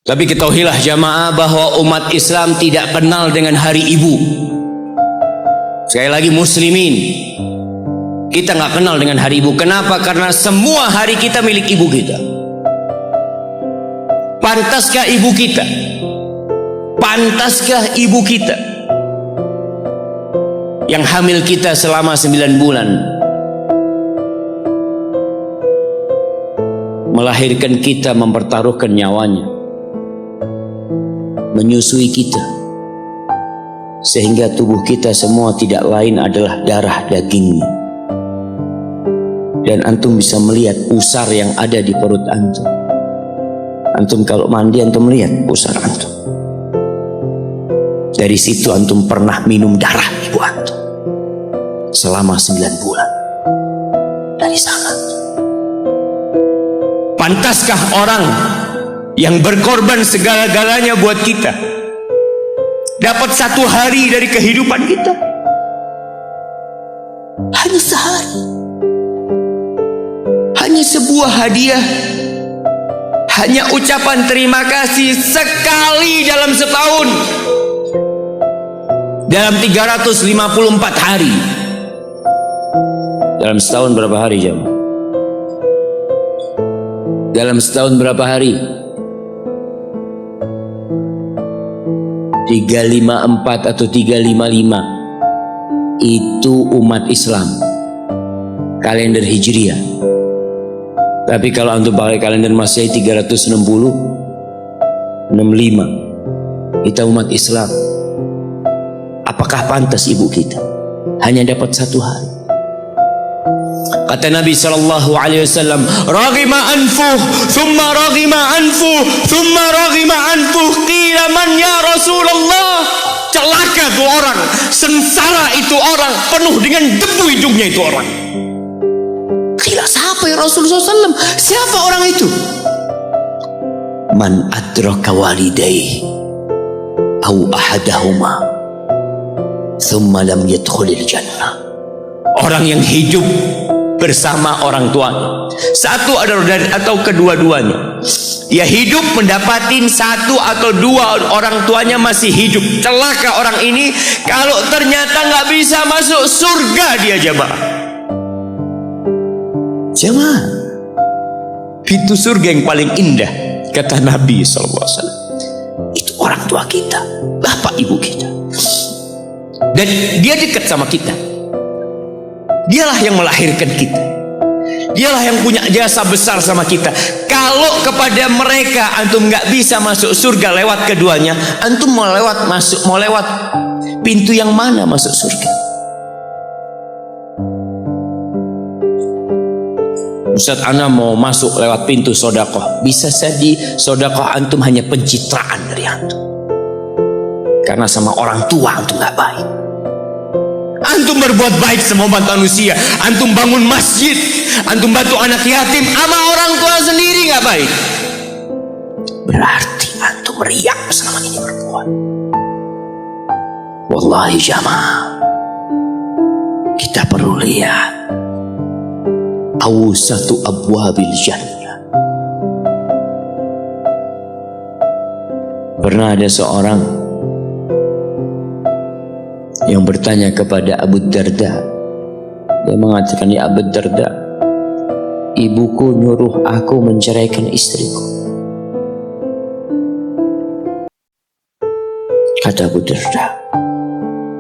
Tapi ketahuilah jamaah bahwa umat Islam tidak kenal dengan hari ibu. Sekali lagi muslimin, kita nggak kenal dengan hari ibu. Kenapa? Karena semua hari kita milik ibu kita. Pantaskah ibu kita? Pantaskah ibu kita yang hamil kita selama 9 bulan, melahirkan kita, mempertaruhkan nyawanya, menyusui kita, sehingga tubuh kita semua tidak lain adalah darah dagingnya. Dan antum bisa melihat pusar yang ada di perut antum. Antum kalau mandi, antum lihat pusar antum. Dari situ antum pernah minum darah ibu antum selama 9 bulan. Dari sana. Pantaskah orang yang berkorban segala-galanya buat kita dapat 1 hari dari kehidupan kita? Hanya sehari. Hanya sebuah hadiah. Hanya ucapan terima kasih sekali dalam setahun. Dalam 354 hari. Dalam setahun berapa hari jam? Dalam setahun berapa hari? 354 atau 355. Itu umat Islam, kalender Hijriah. Tapi kalau antum pakai kalender Masehi 360, 65, kita umat Islam. Apakah pantas ibu kita hanya dapat 1 hari? Kata Nabi SAW, "Raghima anfuh, thumma raghima anfuh, thumma raghima anfuh, qila man ya Rasulullah." Celaka itu orang, sengsara itu orang, penuh dengan debu hidungnya itu orang. Qila, siapa ya Rasulullah SAW? Siapa orang itu? Man adraka walidayhi au ahadahuma thumma lam yadkhulil jannah. Orang yang hidup bersama orang tuanya, satu atau kedua-duanya. Dia hidup mendapatin 1 atau 2 orang tuanya masih hidup. Celaka orang ini kalau ternyata nggak bisa masuk surga dia jamaah. Jamaah, pintu surga yang paling indah kata Nabi SAW itu orang tua kita, bapak ibu kita. Dan dia dekat sama kita. Dialah yang melahirkan kita. Dialah yang punya jasa besar sama kita. Kalau kepada mereka antum nggak bisa masuk surga lewat keduanya, antum mau lewat pintu yang mana masuk surga? Ustaz, ana mau masuk lewat pintu sodakoh. Bisa jadi sodakoh antum hanya pencitraan dari antum, karena sama orang tua antum nggak baik. Antum berbuat baik sama manusia, antum bangun masjid, antum bantu anak yatim, sama orang tua sendiri nggak baik, berarti antum riak selama ini berbuat. Wallahi jamaah, kita perlu lihat awsatu abwabil jannah. Pernah ada seorang yang bertanya kepada Abu Darda. Dia mengatakan, "Ya Abu Darda, ibuku nyuruh aku menceraikan istriku." Kata Abu Darda,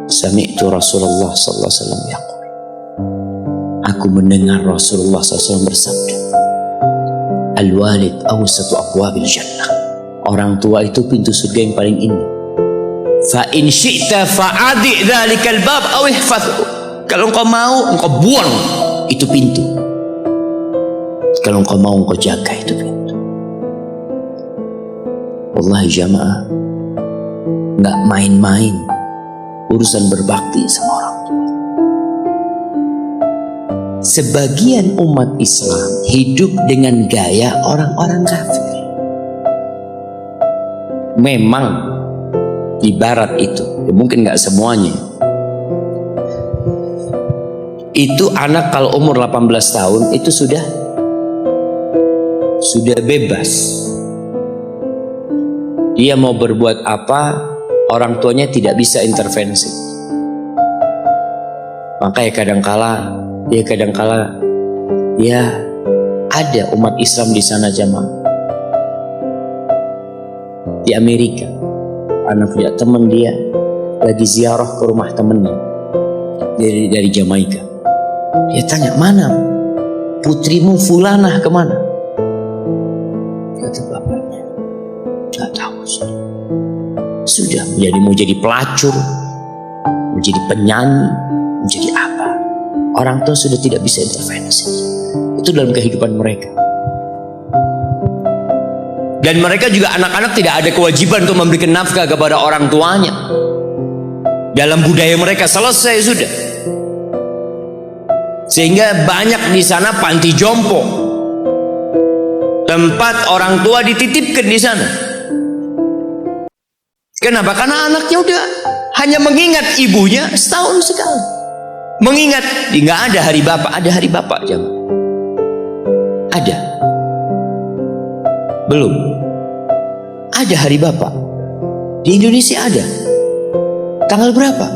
"Sami'tu Rasulullah sallallahu alaihi wasallam yaqul." Aku mendengar Rasulullah SAW bersabda, "Al-walid awsatu abwabil jannah." Orang tua itu pintu surga yang paling indah. Fa in syi'ta fa'adi dzalikal bab aw ihfazhu. Kalau engkau mau, engkau buang itu pintu. Kalau engkau mau, engkau jaga itu pintu. Wallahi jamaah, enggak main-main urusan berbakti sama orang tua. Sebagian umat Islam hidup dengan gaya orang-orang kafir. Memang ibarat itu, ya mungkin nggak semuanya. Itu anak kalau umur 18 tahun itu sudah bebas. dia mau berbuat apa, orang tuanya tidak bisa intervensi. Makanya kadangkala ya ada umat Islam di sana jamaah. Di Amerika, anak punya teman dia lagi ziarah ke rumah temennya dari Jamaika. Dia tanya, mana putrimu Fulanah kemana? Kata bapaknya, nggak tahu. Sudah mau jadi pelacur, menjadi penyanyi, menjadi apa? Orang tua sudah tidak bisa intervensi. Itu dalam kehidupan mereka. Dan mereka juga anak-anak tidak ada kewajiban untuk memberikan nafkah kepada orang tuanya. Dalam budaya mereka selesai sudah. Sehingga banyak di sana panti jompo, tempat orang tua dititipkan di sana. Kenapa? Karena anaknya udah hanya mengingat ibunya setahun sekali. Mengingat, nggak ada hari bapak, ada hari bapak jamaah. Ada. Belum. Ada hari bapak. Di Indonesia ada. Tanggal berapa?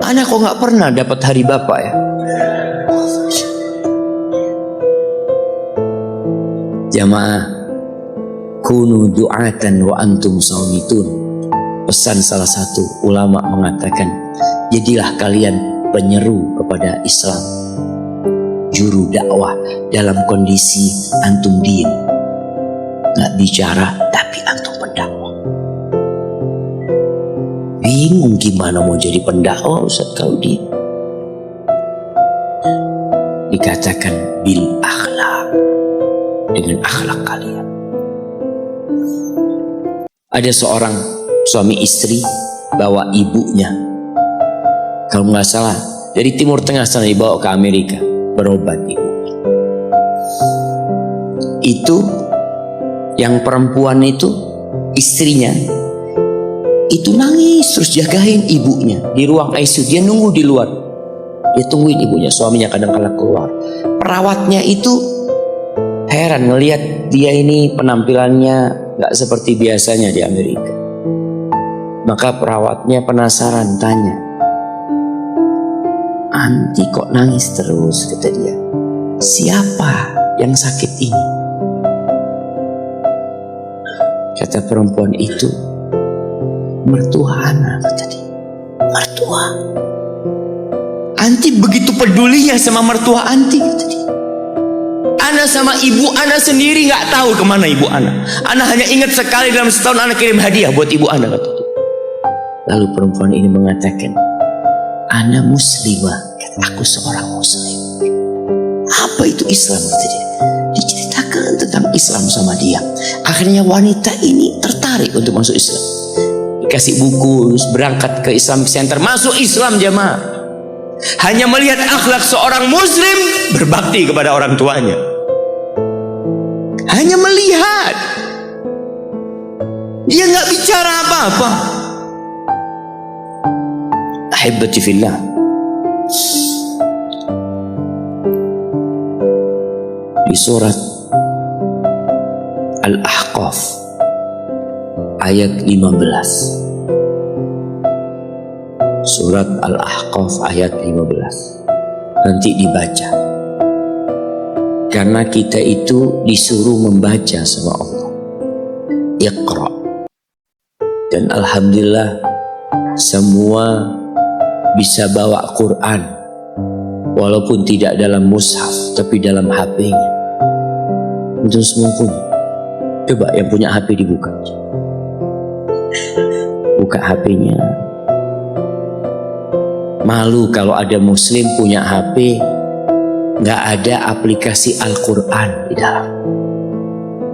Anak kok nggak pernah dapat hari bapak ya? Jamaah, kunu du'atan wa antum saumitun. Pesan salah satu ulama mengatakan, jadilah kalian penyeru kepada Islam, juru dakwah dalam kondisi antum diem, nggak bicara tapi antum pendakwah. Bingung gimana mau jadi pendakwah Ustaz kalau diem. Dikatakan bil akhlak, dengan akhlak kalian. Ada seorang suami istri bawa ibunya, kalau nggak salah dari Timur Tengah sana, dibawa ke Amerika berobat ibu. Itu yang perempuan itu, istrinya itu nangis terus jagain ibunya di ruang ICU. Dia nunggu di luar, dia tungguin ibunya. Suaminya kadang-kadang keluar. Perawatnya itu heran ngelihat dia ini penampilannya nggak seperti biasanya di Amerika. Maka perawatnya penasaran, tanya, "Anti kok nangis terus?" kata dia. "Siapa yang sakit ini?" Kata perempuan itu, "Mertua Ana," kata dia. "Mertua? Anti begitu pedulinya sama mertua Anti," kata dia. "Ana sama ibu Ana sendiri nggak tahu kemana ibu Ana. Ana hanya ingat sekali dalam setahun Ana kirim hadiah buat ibu Ana," kata dia. Lalu perempuan ini mengatakan, "Ana muslimah," kata, "aku seorang muslim." Apa itu Islam, kata dia. Diceritakan tentang Islam sama dia. Akhirnya wanita ini tertarik untuk masuk Islam. Dikasih buku, berangkat ke Islam Center, masuk Islam jamaah. Hanya melihat akhlak seorang muslim berbakti kepada orang tuanya. Hanya melihat. Dia nggak bicara apa-apa. Ahibati fillah. Di surat Al-Ahqaf ayat 15. Surat Al-Ahqaf ayat 15. Nanti dibaca. Karena kita itu disuruh membaca sama Allah. Iqra. Dan alhamdulillah semua bisa bawa Quran, walaupun tidak dalam mushaf tapi dalam HP-nya. Untuk semua punya. Coba yang punya HP dibuka. Buka HP-nya. Malu kalau ada muslim punya HP nggak ada aplikasi Al-Quran di dalam.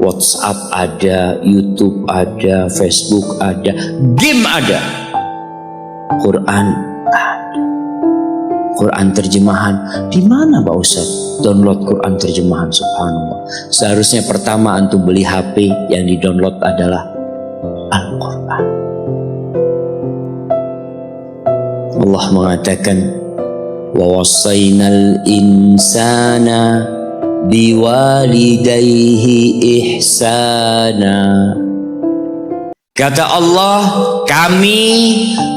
WhatsApp ada, YouTube ada, Facebook ada, game ada, Quran ada. Quran terjemahan di mana Pak Ustaz? Download Quran terjemahan, subhanallah. Seharusnya pertama antum beli HP, yang di download adalah Al-Quran. Allah mengatakan, wa wassaynal insana biwalidayhi ihsana. Kata Allah, kami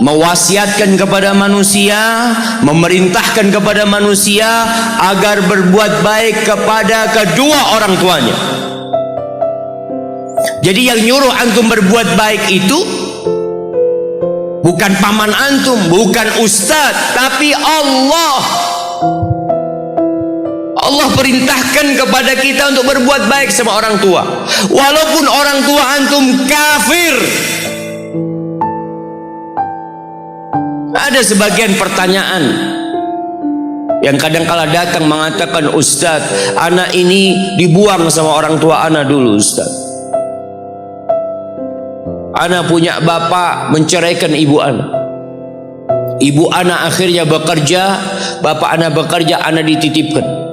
mewasiatkan kepada manusia, memerintahkan kepada manusia agar berbuat baik kepada kedua orang tuanya. Jadi yang nyuruh antum berbuat baik itu bukan paman antum, bukan ustadz, tapi Allah. Allah perintahkan kepada kita untuk berbuat baik sama orang tua, walaupun orang tua antum kafir. Ada sebagian pertanyaan yang kadang-kala datang mengatakan, Ustadz, anak ini dibuang sama orang tua anak dulu, Ustadz. Anak punya bapak menceraikan ibu anak. Ibu anak akhirnya bekerja, bapak anak bekerja, anak dititipkan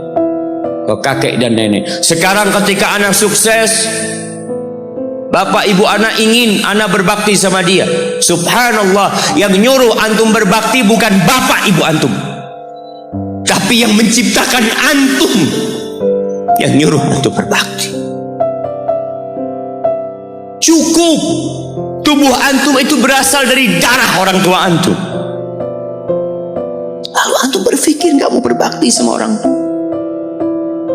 ke kakek dan nenek. Sekarang ketika anak sukses, bapak ibu anak ingin anak berbakti sama dia. Subhanallah, yang nyuruh antum berbakti bukan bapak ibu antum, tapi yang menciptakan antum yang nyuruh antum berbakti. Cukup tubuh antum itu berasal dari darah orang tua antum, lalu antum berpikir nggak mau berbakti sama orang tua.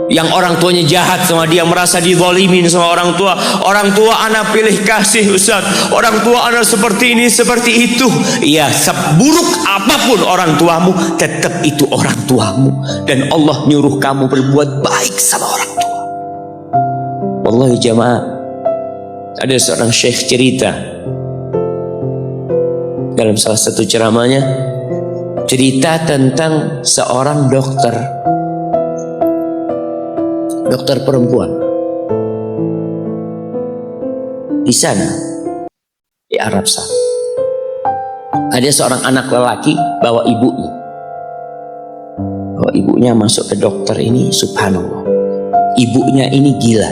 Yang orang tuanya jahat sama dia, merasa dizalimin sama orang tua. Orang tua anak pilih kasih, Ustaz. Orang tua anak seperti ini, seperti itu. Ya, seburuk apapun orang tuamu, tetap itu orang tuamu. Dan Allah nyuruh kamu berbuat baik sama orang tua. Wallahi jamaah, ada seorang syekh cerita dalam salah satu ceramahnya, cerita tentang seorang dokter perempuan di sana, di Arab sana. Ada seorang anak lelaki bawa ibunya masuk ke dokter ini. Subhanallah, ibunya ini gila.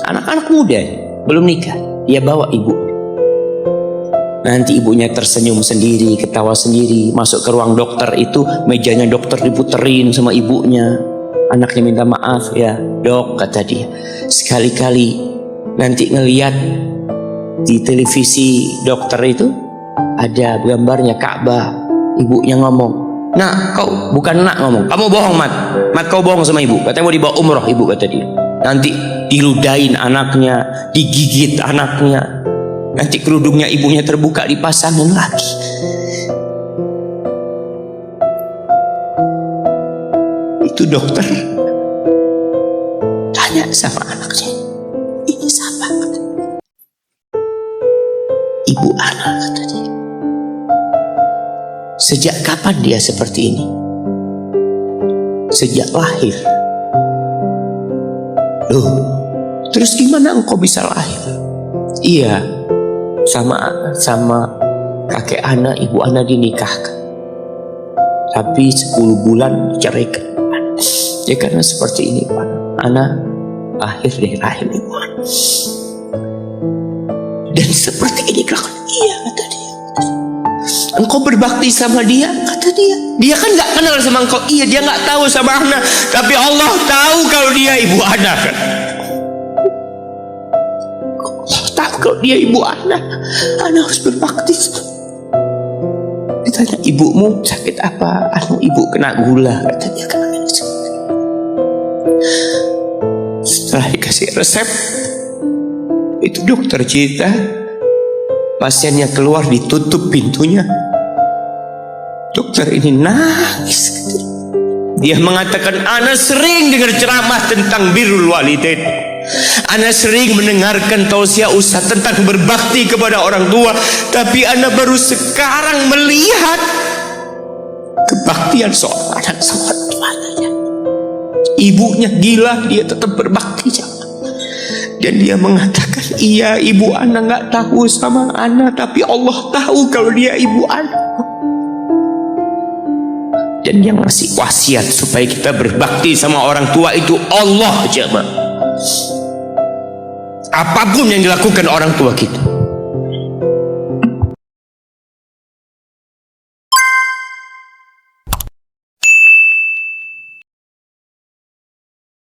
Anak-anak muda belum nikah, dia bawa ibu. Nanti ibunya tersenyum sendiri, ketawa sendiri. Masuk ke ruang dokter itu, mejanya dokter diputerin sama ibunya. Anaknya minta maaf, ya dok, kata dia, sekali-kali nanti ngeliat di televisi dokter itu ada gambarnya Ka'bah. Ibunya ngomong, nak, kau bukan nak ngomong, kamu bohong, mat kau bohong sama ibu, katanya mau dibawa umroh ibu, kata dia. Nanti diludahin anaknya, digigit anaknya, nanti kerudungnya ibunya terbuka, dipasangin lagi. Itu dokter tanya sama anaknya, ini siapa? Ibu anak, kata dia. Sejak kapan dia seperti ini? Sejak lahir. Loh, terus gimana engkau bisa lahir? Iya, sama kakek anak, ibu anak dinikahkan, tapi 10 bulan diceraikan. Ya karena seperti ini, Pak, anak lahir dari rahim ibu anak. Dan seperti ini kelakuan. Iya, kata dia. Engkau berbakti sama dia, kata dia. Dia kan nggak kenal sama engkau. Iya, dia nggak tahu sama anak, tapi Allah tahu kalau dia ibu anak. Kan? Allah tahu kalau dia ibu anak. Anak harus berbakti. Ditanya, ibumu sakit apa? Ibu kena gula, kata dia. Setelah dikasih resep, itu dokter cerita, pasiennya keluar, ditutup pintunya. Dokter ini nangis. Dia mengatakan, ana sering dengar ceramah tentang birrul walidain, ana sering mendengarkan tausiah ustaz tentang berbakti kepada orang tua, tapi ana baru sekarang melihat kebaktian seorang anak sama tuanya. Ibunya gila, dia tetap berbakti. Dan dia mengatakan, iya, ibu anak nggak tahu sama anak, tapi Allah tahu kalau dia ibu anak. Dan yang ngasih wasiat supaya kita berbakti sama orang tua itu Allah, jemaah. Apapun yang dilakukan orang tua kita,